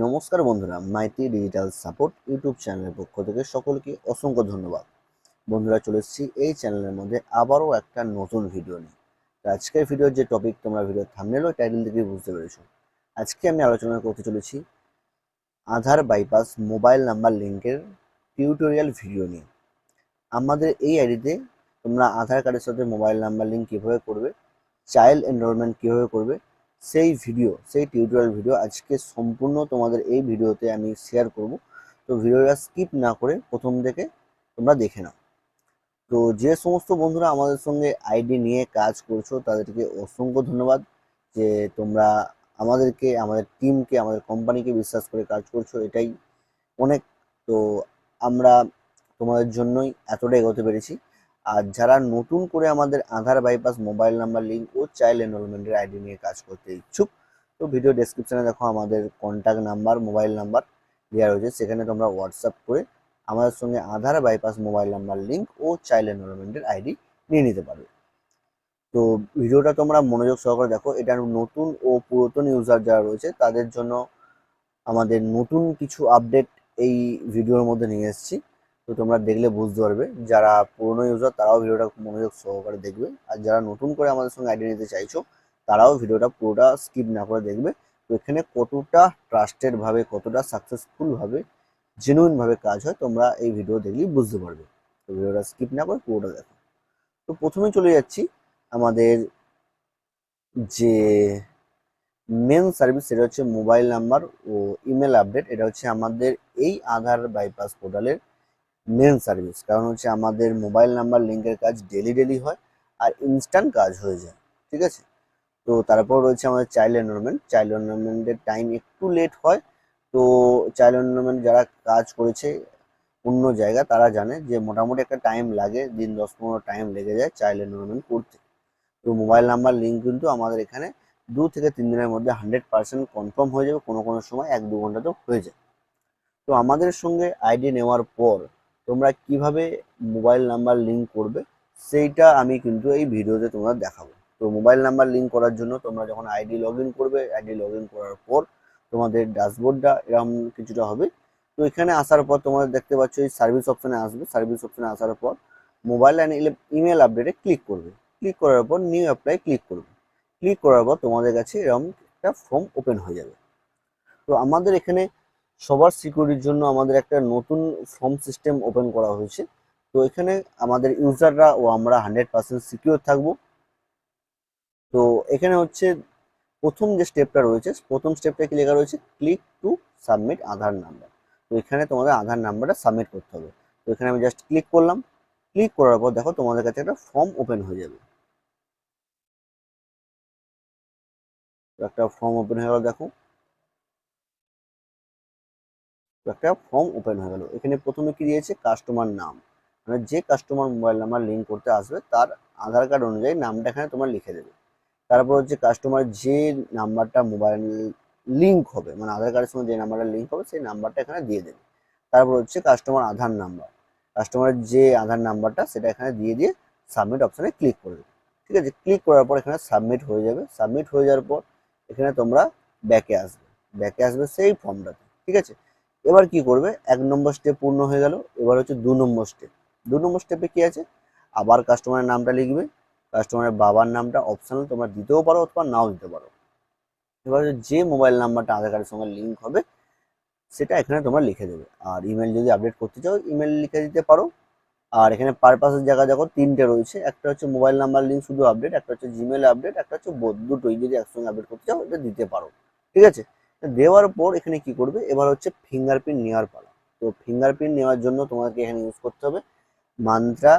নমস্কার বন্ধুরা, Maiti digital support YouTube চ্যানেলের পক্ষ থেকে সকলকে অসংখ্য ধন্যবাদ। বন্ধুরা, চলে এসেছি এই চ্যানেলের মধ্যে আবারও একটা নতুন ভিডিও নিয়ে। তো আজকের ভিডিওর যে টপিক তোমরা ভিডিওর থাম্বনেল ও টাইটেল থেকে বুঝতে পেরেছো। আজকে আমি আলোচনা করতে চলেছি আধার বাইপাস মোবাইল নাম্বার লিঙ্কের টিউটোরিয়াল ভিডিও নিয়ে। আমাদের এই আইডিতে তোমরা আধার কার্ডের সাথে মোবাইল নাম্বার লিঙ্ক কীভাবে করবে, চাইল্ড এনরোলমেন্ট কীভাবে করবে, সেই টিউটোরিয়াল ভিডিও আজকে সম্পূর্ণ তোমাদের এই ভিডিওতে আমি শেয়ার করব। তো ভিডিওটা স্কিপ না করে প্রথম থেকে তোমরা দেখে নাও। তো যে সমস্ত বন্ধুরা আমাদের সঙ্গে আইডি নিয়ে কাজ করছো তাদেরকে অসংখ্য ধন্যবাদ যে তোমরা আমাদেরকে, আমাদের টিমকে, আমাদের কোম্পানিকে বিশ্বাস করে কাজ করছো, এটাই অনেক। তো আমরা তোমাদের জন্যই এতটা এগোতে পেরেছি। আর যারা নতুন করে আমাদের আধার বাইপাস মোবাইল নাম্বার লিঙ্ক ও চাইল্ড এনরোলমেন্টের আইডি নিয়ে কাজ করতে ইচ্ছুক, তো ভিডিও ডেসক্রিপশনে দেখো আমাদের কন্ট্যাক্ট নাম্বার, মোবাইল নাম্বার দেওয়া রয়েছে, সেখানে তোমরা হোয়াটসঅ্যাপ করে আমাদের সঙ্গে আধার বাইপাস মোবাইল নাম্বার লিঙ্ক ও চাইল্ড এনরোলমেন্টের আইডি নিয়ে নিতে পারবে। তো ভিডিওটা তোমরা মনোযোগ সহকারে দেখো। এটা নতুন ও পুরাতন ইউজার যারা রয়েছে তাদের জন্য আমাদের নতুন কিছু আপডেট এই ভিডিওর মধ্যে নিয়ে এসেছি। তো তোমরা দেখলে বুঝতে পারবে, যারা পুরনো ইউজার তারাও ভিডিওটা মনোযোগ সহকারে দেখবে, আর যারা নতুন করে আমাদের সঙ্গে আইডি নিতে চাইছো তারাও ভিডিওটা পুরোটা স্কিপ না করে দেখবে। তো এখানে কতটা ট্রাস্টেড ভাবে, কতটা সাকসেসফুল ভাবে, জেনুইন ভাবে কাজ হয় তোমরা এই ভিডিও দেখলেই বুঝতে পারবে। তো ভিডিওটা স্কিপ না করে পুরোটা দেখো। তো প্রথমে চলে যাচ্ছি আমাদের যে মেন সার্ভিস, সেটা হচ্ছে মোবাইল নাম্বার ও ইমেল আপডেট। এটা হচ্ছে আমাদের এই আধার বাইপাস পোর্টালের মেন সার্ভিস। কারণ হচ্ছে আমাদের মোবাইল নাম্বার লিঙ্কের কাজ ডেলি হয় আর ইনস্ট্যান্ট কাজ হয়ে যায়, ঠিক আছে। তো তারপর রয়েছে আমাদের চাইল্ড এনরোলমেন্ট। চাইল্ড এনরোলমেন্টের টাইম একটু লেট হয়। তো চাইল্ড এনরোলমেন্ট যারা কাজ করেছে অন্য জায়গা তারা জানে যে মোটামুটি একটা টাইম লাগে, দিন 10-15 টাইম লেগে যায় চাইল্ড এনরোলমেন্ট করতে। তো মোবাইল নাম্বার লিঙ্ক কিন্তু আমাদের এখানে 2 থেকে 3 দিনের মধ্যে 100% কনফার্ম হয়ে যাবে, কোনো সময় 1-2 ঘন্টাতেও হয়ে যায়। তো আমাদের সঙ্গে আইডি নেওয়ার পর তোমরা কিভাবে মোবাইল নাম্বার লিঙ্ক করবে সেইটা আমি কিন্তু এই ভিডিওতে তোমরা দেখাবো। তো মোবাইল নাম্বার লিঙ্ক করার জন্য তোমরা যখন আইডি লগ ইন করবে, আইডি লগ ইন করার পর তোমাদের ড্যাশবোর্ডটা এরকম কিছুটা হবে। তো এখানে আসার পর তোমাদের দেখতে পাচ্ছ এই সার্ভিস অপশানে আসবে। সার্ভিস অপশানে আসার পর মোবাইল অ্যান্ড ইমেল আপডেটে ক্লিক করবে। ক্লিক করার পর নিউ অ্যাপ্লাই ক্লিক করবে। ক্লিক করার পর তোমাদের কাছে এরকম একটা ফর্ম ওপেন হয়ে যাবে। তো আমাদের এখানে সবার সিকিউরিটির জন্য আমাদের একটা নতুন ফর্ম সিস্টেম ওপেন করা হয়েছে। তো এখানে আমাদের ইউজাররা ও আমরা 100% সিকিউর থাকবো। তো এখানে হচ্ছে প্রথম যে স্টেপটা রয়েছে, প্রথম স্টেপটা কি লেখা রয়েছে, click to submit Aadhaar number. তো এখানে তোমাদের আধার নাম্বারটা সাবমিট করতে হবে। তো এখানে আমি জাস্ট ক্লিক করলাম। ক্লিক করার পর দেখো তোমাদের কাছে একটা ফর্ম ওপেন হয়ে যাবে। একটা ফর্ম ওপেন হয়ে গেল, দেখো একটা ফর্ম ওপেন হয়ে গেল। এখানে প্রথমে কি দিয়েছে, কাস্টমার নাম, মানে যে কাস্টমার মোবাইল নাম্বার লিঙ্ক করতে আসবে তার আধার কার্ড অনুযায়ী নামটা এখানে তোমার লিখে দেবে। তারপর হচ্ছে কাস্টমার যে নাম্বারটা মোবাইল লিঙ্ক হবে, মানে আধার কার্ডের সঙ্গে যে নাম্বারটা লিঙ্ক হবে সেই নাম্বারটা এখানে দিয়ে দেবে। তারপর হচ্ছে কাস্টমার আধার নাম্বার, কাস্টমারের যে আধার নাম্বারটা সেটা এখানে দিয়ে সাবমিট অপশানে ক্লিক করবে। ঠিক আছে, ক্লিক করার পর এখানে সাবমিট হয়ে যাবে। সাবমিট হয়ে যাওয়ার পর এখানে তোমরা ব্যাকে আসবে সেই ফর্মটাতে। ঠিক আছে, এবার কি করবে, 1 নম্বর স্টেপ পূর্ণ হয়ে গেল। এবার হচ্ছে 2 নম্বর স্টেপ। 2 নম্বর স্টেপে কি আছে, আবার কাস্টমারের নামটা লিখবে। কাস্টমারের বাবার নামটা অপশনাল, তোমরা দিতেও পারো অথবা নাও দিতে পারো। এবার যে মোবাইল নাম্বারটা আধার কার্ডের সঙ্গে লিঙ্ক হবে সেটা এখানে তোমরা লিখে দেবে। আর ইমেল যদি আপডেট করতে চাও ইমেল লিখে দিতে পারো। আর এখানে পারপাসের জায়গা দেখো 3টে রয়েছে, একটা হচ্ছে মোবাইল নাম্বার লিঙ্ক শুধু আপডেট, একটা হচ্ছে জিমেল আপডেট, একটা হচ্ছে দুটোই যদি একসঙ্গে আপডেট করতে চাও এটা দিতে পারো। ঠিক আছে, দেওয়ার পর এখানে কি করবে, এবার হচ্ছে ফিঙ্গারপ্রিন্ট নেওয়ার পালা। তো ফিঙ্গারপ্রিন্ট নেওয়ার জন্য তোমাকে এখানে ইউজ করতে হবে মান্ত্রা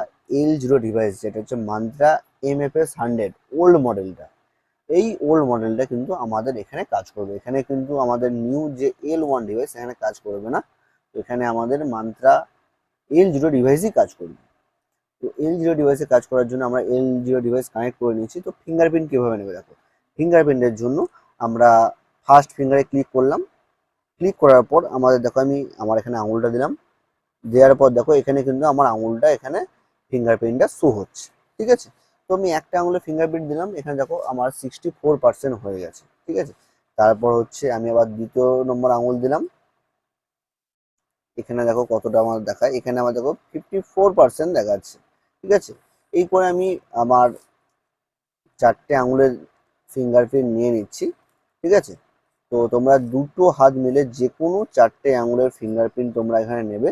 L0 ডিভাইস, যেটা হচ্ছে মান্ত্রা MFS100 ওল্ড মডেলটা। এই ওল্ড মডেলটা কিন্তু আমাদের এখানে কাজ করবে। এখানে কিন্তু আমাদের নিউ যে L1 ডিভাইস এখানে কাজ করবে না। এখানে আমাদের মান্ত্রা L0 ডিভাইসই কাজ করবে। তো L0 ডিভাইসে কাজ করার জন্য আমরা L0 ডিভাইস কানেক্ট করে নিয়েছি। তো ফিঙ্গারপ্রিন্ট কীভাবে নেবে দেখো, ফিঙ্গারপ্রিন্টের জন্য আমরা ফার্স্ট ফিঙ্গারে ক্লিক করলাম। ক্লিক করার পর আমাদের দেখো আমার এখানে আঙুলটা দিলাম। দেওয়ার পর দেখো এখানে কিন্তু আমার আঙুলটা এখানে ফিঙ্গারপ্রিন্টটা শো হচ্ছে। ঠিক আছে, তো আমি একটা আঙুলে ফিঙ্গারপ্রিন্ট দিলাম, এখানে দেখো আমার 64% হয়ে গেছে। ঠিক আছে, তারপর হচ্ছে আমি আবার দ্বিতীয় নম্বর আঙুল দিলাম, এখানে দেখো কতটা আমার দেখায়, এখানে আমার দেখো 54% দেখাচ্ছে। ঠিক আছে, এই করে আমি আমার 4টে আঙুলের ফিঙ্গারপ্রিন্ট নিয়ে নিচ্ছি। ঠিক আছে, তো তোমরা দুটো হাত মিলে যে কোনো 4টে আঙুলের ফিঙ্গারপ্রিন্ট তোমরা এখানে নেবে,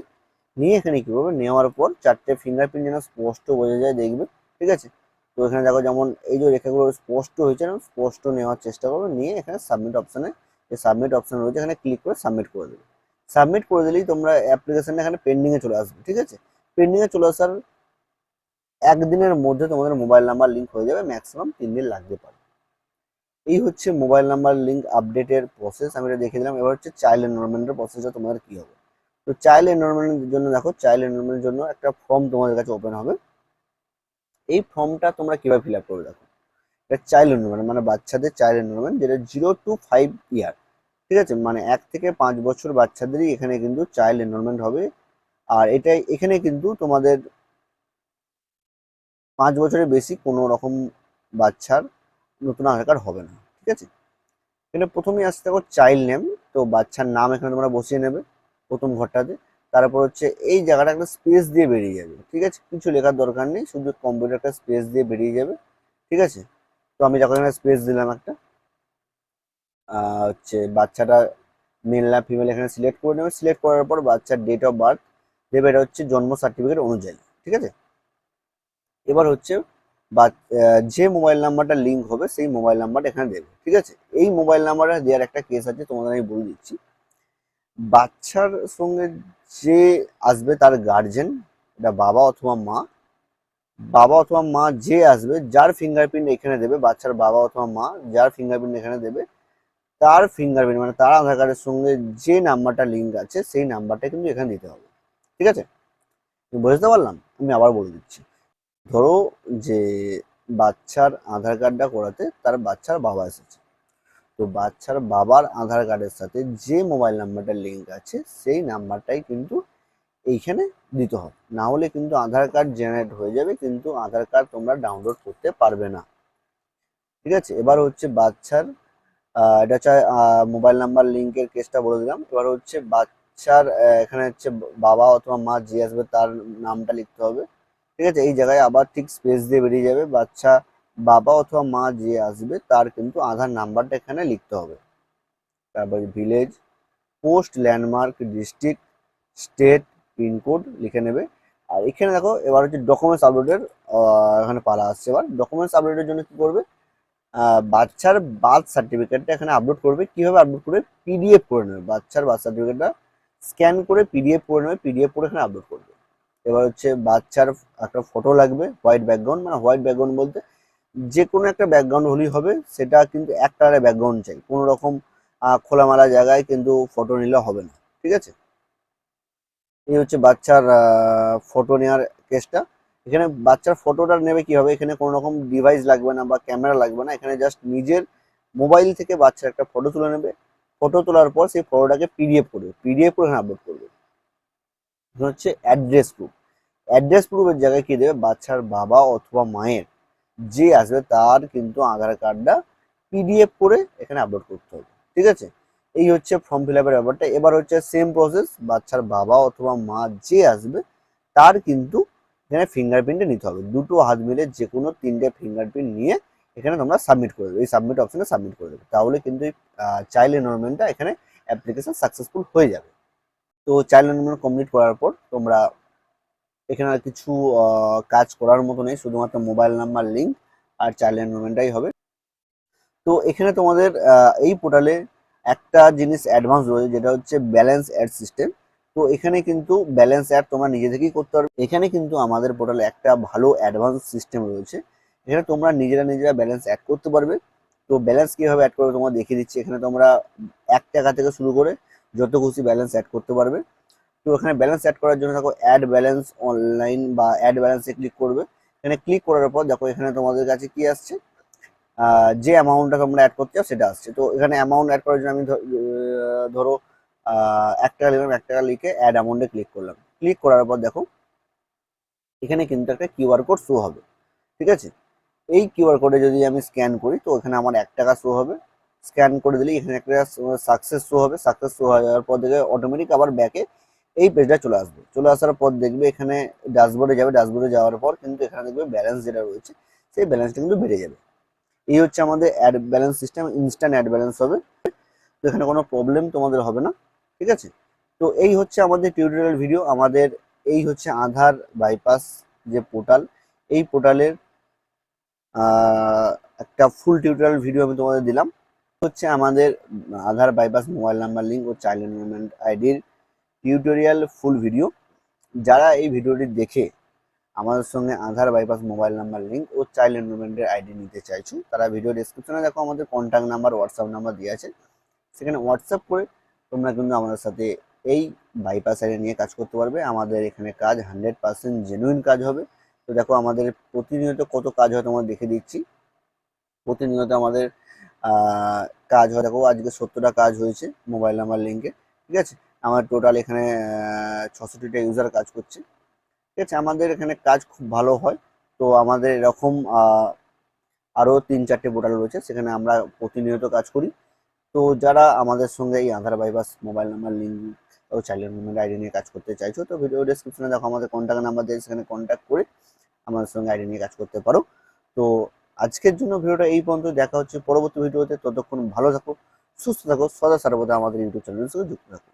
নিয়ে এখানে কি করবে, নেওয়ার পর 4টে ফিঙ্গারপ্রিন্ট যেন স্পষ্ট বোঝা যায় দেখবে। ঠিক আছে, তো এখানে দেখো যেমন এই যে রেখাগুলো স্পষ্ট হয়েছে না, স্পষ্ট নেওয়ার চেষ্টা করবে, নিয়ে এখানে সাবমিট অপশানে, যে সাবমিট অপশান রয়েছে এখানে ক্লিক করে সাবমিট করে দেবে। সাবমিট করে দিলেই তোমরা অ্যাপ্লিকেশনটা এখানে পেন্ডিংয়ে চলে আসবে। ঠিক আছে, পেন্ডিংয়ে চলে আসার একদিনের মধ্যে তোমাদের মোবাইল নাম্বার লিঙ্ক হয়ে যাবে, ম্যাক্সিমাম 3 দিন লাগতে পারে। এই হচ্ছে মোবাইল নাম্বার লিঙ্ক আপডেটের প্রসেস, আমি এটা দেখে দিলাম। এবার হচ্ছে চাইল্ড এনরোলমেন্টের প্রসেসটা তোমাদের কি হবে। তো চাইল্ড এনরোলমেন্টের জন্য দেখো, চাইল্ড এনরোলমেন্টের জন্য একটা ফর্ম তোমাদের কাছে ওপেন হবে। এই ফর্মটা তোমরা কিভাবে ফিল আপ করবে দেখো, এটা চাইল্ড এনরোলমেন্ট মানে বাচ্চাদের চাইল্ড এনরোলমেন্ট, যেটা 0 to 5 ইয়ার। ঠিক আছে, মানে 1 থেকে 5 বছর বাচ্চাদেরই এখানে কিন্তু চাইল্ড এনরোলমেন্ট হবে। আর এটাই এখানে কিন্তু তোমাদের 5 বছরের বেশি কোনো রকম বাচ্চার নতুন আধার কার্ড হবে না। ঠিক আছে, এখানে প্রথমেই আসতে দেখো চাইল্ড নেম, তো বাচ্চার নাম এখানে তোমরা বসিয়ে নেবে প্রথম ঘরটাতে। তারপর হচ্ছে এই জায়গাটা একটা স্পেস দিয়ে বেরিয়ে যাবে। ঠিক আছে, কিছু লেখার দরকার নেই, শুধু কম্পিউটারটা স্পেস দিয়ে বেরিয়ে যাবে। ঠিক আছে, তো আমি যখন এখানে স্পেস দিলাম একটা, হচ্ছে বাচ্চাটা মেল না ফিমেল এখানে সিলেক্ট করে নেবে। সিলেক্ট করার পর বাচ্চার ডেট অফ বার্থ দেবে, এটা হচ্ছে জন্ম সার্টিফিকেট অনুযায়ী। ঠিক আছে, এবার হচ্ছে বা যে মোবাইল নাম্বারটা লিঙ্ক হবে সেই মোবাইল নাম্বারটা এখানে দেবে। ঠিক আছে, এই মোবাইল নাম্বারটা দেওয়ার একটা কেস আছে, তোমাদের আমি বলে দিচ্ছি। বাচ্চার সঙ্গে যে আসবে তার গার্জেন, এটা বাবা অথবা মা, বাবা অথবা মা যে আসবে, যার ফিঙ্গারপ্রিন্ট এখানে দেবে, বাচ্চার বাবা অথবা মা যার ফিঙ্গারপ্রিন্ট এখানে দেবে, তার ফিঙ্গারপ্রিন্ট মানে তার আধার কার্ডের সঙ্গে যে নাম্বারটা লিঙ্ক আছে সেই নাম্বারটা কিন্তু এখানে দিতে হবে। ঠিক আছে, বুঝতে পারলাম, আমি আবার বলে দিচ্ছি। ধরো যে বাচ্চার আধার কার্ডটা করাতে তার বাচ্চার বাবা এসেছে, তো বাচ্চার বাবার আধার কার্ডের সাথে যে মোবাইল নাম্বারটা লিঙ্ক আছে সেই নাম্বারটাই কিন্তু এইখানে দিতে হবে, না হলে কিন্তু আধার কার্ড জেনারেট হয়ে যাবে, কিন্তু আধার কার্ড তোমরা ডাউনলোড করতে পারবে না। ঠিক আছে, এবার হচ্ছে বাচ্চার এটা হচ্ছে মোবাইল নাম্বার লিঙ্কের কেসটা বলে দিলাম। এবার হচ্ছে বাচ্চার এখানে হচ্ছে বাবা অথবা মা যে আসবে তার নামটা লিখতে হবে। ঠিক আছে, এই জায়গায় আবার ঠিক স্পেস দিয়ে বেরিয়ে যাবে, বাচ্চা বাবা অথবা মা যে আসবে তার কিন্তু আধার নাম্বারটা এখানে লিখতে হবে। তারপরে village, post, landmark, district, state, pincode লিখে নেবে। আর এখানে দেখো এবার হচ্ছে ডকুমেন্টস আপলোডের এখানে পালা আসছে। এবার ডকুমেন্টস আপলোডের জন্য কি করবে, বাচ্চার বার্থ সার্টিফিকেটটা এখানে আপলোড করবে। কিভাবে আপলোড করবে, পিডিএফ করে নেবে, বাচ্চার বার্থ সার্টিফিকেটটা স্ক্যান করে পিডিএফ করে নেবে, পিডিএফ করে এখানে আপলোড করবে। এবার হচ্ছে বাচ্চার একটা ফটো লাগবে, হোয়াইট ব্যাকগ্রাউন্ড, মানে হোয়াইট ব্যাকগ্রাউন্ড বলতে যে কোনো একটা ব্যাকগ্রাউন্ড হলেই হবে, সেটা কিন্তু এক কালারের ব্যাকগ্রাউন্ড চাই, কোনো রকম খোলামেলা জায়গায় কিন্তু ফটো নিলে হবে না। ঠিক আছে, এই হচ্ছে বাচ্চার ফটো নেওয়ার কেসটা। এখানে বাচ্চার ফটোটা নেবে কি হবে, এখানে কোনো রকম ডিভাইস লাগবে না বা ক্যামেরা লাগবে না, এখানে জাস্ট নিজের মোবাইল থেকে বাচ্চার একটা ফটো তুলে নেবে। ফটো তোলার পর সেই ফটোটাকে পিডিএফ করবে, পিডিএফ করে এখানে আপলোড করবে। এখানে হচ্ছে অ্যাড্রেস প্রুফ, অ্যাড্রেস প্রুফের জায়গায় কি দেবে, বাচ্চার বাবা অথবা মায়ের যে আসবে তার কিন্তু আধার কার্ডটা পিডিএফ করে এখানে আপলোড করতে হবে। ঠিক আছে, এই হচ্ছে ফর্ম ফিল আপের ব্যাপারটা। এবার হচ্ছে সেম প্রসেস, বাচ্চার বাবা অথবা মা যে আসবে তার কিন্তু এখানে ফিঙ্গারপ্রিন্টে নিতে হবে, দুটো হাত মিলে যে কোনো 3টে ফিঙ্গারপ্রিন্ট নিয়ে এখানে তোমরা সাবমিট করে দেবে, এই সাবমিট অপশনে সাবমিট করে দেবে, তাহলে কিন্তু এই চাইল্ড এনরোলমেন্টটা এখানে অ্যাপ্লিকেশন সাকসেসফুল হয়ে যাবে। তো চাইল্ড এনরোলমেন্ট কমপ্লিট করার পর তোমরা এখানে আর কিছু কাজ করার মতো নেই, শুধুমাত্র মোবাইল নাম্বার লিঙ্ক আর চাইল্ড এনরোলমেন্টটাই হবে। তো এখানে তোমাদের এই পোর্টালে একটা জিনিস অ্যাডভান্স রয়েছে, যেটা হচ্ছে ব্যালেন্স অ্যাড সিস্টেম। তো এখানে কিন্তু ব্যালেন্স অ্যাড তোমরা নিজে থেকেই করতে পারবে। এখানে কিন্তু আমাদের পোর্টালে একটা ভালো অ্যাডভান্স সিস্টেম রয়েছে, এখানে তোমরা নিজেরা ব্যালেন্স অ্যাড করতে পারবে। তো ব্যালেন্স কীভাবে অ্যাড করবে তোমার দেখিয়ে দিচ্ছি। এখানে তোমরা 1 টাকা থেকে শুরু করে যত খুশি ব্যালেন্স অ্যাড করতে পারবে। তো এখানে ব্যালেন্স অ্যাড করার জন্য দেখো অ্যাড ব্যালেন্স অনলাইন বা অ্যাড ব্যালেন্সে ক্লিক করবে। এখানে ক্লিক করার পর দেখো এখানে তোমাদের কাছে কি আসছে, যে অ্যামাউন্টটা তোমরা অ্যাড করতে চাও সেটা আসছে। তো এখানে অ্যামাউন্ট অ্যাড করার জন্য আমি ধরো 1 টাকা লিখলাম, 1 টাকা লিখে অ্যাড অ্যামাউন্টে ক্লিক করলাম। ক্লিক করার পর দেখো এখানে কিন্তু একটা কিউআর কোড শো হবে। ঠিক আছে, এই কিউআর কোডে যদি আমি স্ক্যান করি তো এখানে আমার 1 টাকা শো হবে। স্ক্যান করে দিলে এখানে একটা সাকসেস শো হবে। সাকসেস শো হয়ে যাওয়ার পর দেখবে অটোমেটিক আবার ব্যাকে এই পেজটা চলে আসবে। চলে আসার পর দেখবে এখানে ড্যাশবোর্ডে যাবে। ড্যাশবোর্ডে যাওয়ার পর কিন্তু এখানে দেখবে ব্যালেন্স যেটা রয়েছে সেই ব্যালেন্সটা কিন্তু বেড়ে যাবে। এই হচ্ছে আমাদের add balance system, instant add balance হবে। তো এখানে কোনো প্রবলেম তোমাদের হবে না, ঠিক আছে। তো এই হচ্ছে আমাদের টিউটোরিয়াল ভিডিও। আমাদের এই হচ্ছে আধার বাইপাস যে পোর্টাল, এই পোর্টালের একটা ফুল টিউটোরিয়াল ভিডিও আমি তোমাদের দিলাম। হচ্ছে আমাদের আধার বাইপাস মোবাইল নাম্বার লিঙ্ক ও চাইল্ড এনরোলমেন্ট আইডির টিউটোরিয়াল ফুল ভিডিও। যারা এই ভিডিওটি দেখে আমাদের সঙ্গে আধার বাইপাস মোবাইল নাম্বার লিঙ্ক ও চাইল্ড এনরোলমেন্টের আইডি নিতে চাইছো, তারা ভিডিও ডিসক্রিপশনে দেখো আমাদের কন্ট্যাক্ট নাম্বার, হোয়াটসঅ্যাপ নাম্বার দেওয়া আছে। সেখানে হোয়াটসঅ্যাপ করে তোমরা কিন্তু আমাদের সাথে এই বাইপাস আইডি নিয়ে কাজ করতে পারবে। আমাদের এখানে কাজ 100% জেনুইন কাজ হবে। তো দেখো আমাদের প্রতিনিয়ত কত কাজ হয় তোমাদের দেখে দিচ্ছি। প্রতিনিয়ত আমাদের কাজ হয়। দেখো আজকে 70টা কাজ হয়েছে মোবাইল নাম্বার লিঙ্কে, ঠিক আছে। আমার টোটাল এখানে 66টা ইউজার কাজ করছে, ঠিক আছে। আমাদের এখানে কাজ খুব ভালো হয়। তো আমাদের এরকম আরও 3-4টে পোর্টাল রয়েছে, সেখানে আমরা প্রতিনিয়ত কাজ করি। তো যারা আমাদের সঙ্গে এই আধার বাইপাস মোবাইল নাম্বার লিঙ্ক ও চাইল্ড এনরোলমেন্ট আইডি নিয়ে কাজ করতে চাইছো, তো ভিডিও ডেসক্রিপশনে দেখো আমাদের কন্ট্যাক্ট নাম্বার দিয়ে সেখানে কন্ট্যাক্ট করে আমাদের সঙ্গে আইডি নিয়ে কাজ করতে পারো। তো আজকের জন্য ভিডিওটা এই পর্যন্ত। দেখা হচ্ছে পরবর্তী ভিডিওতে। ততক্ষণ ভালো থাকো, সুস্থ থাকো, সদা সর্বদা আমাদের ইউটিউব চ্যানেলের সঙ্গে যুক্ত থাকো।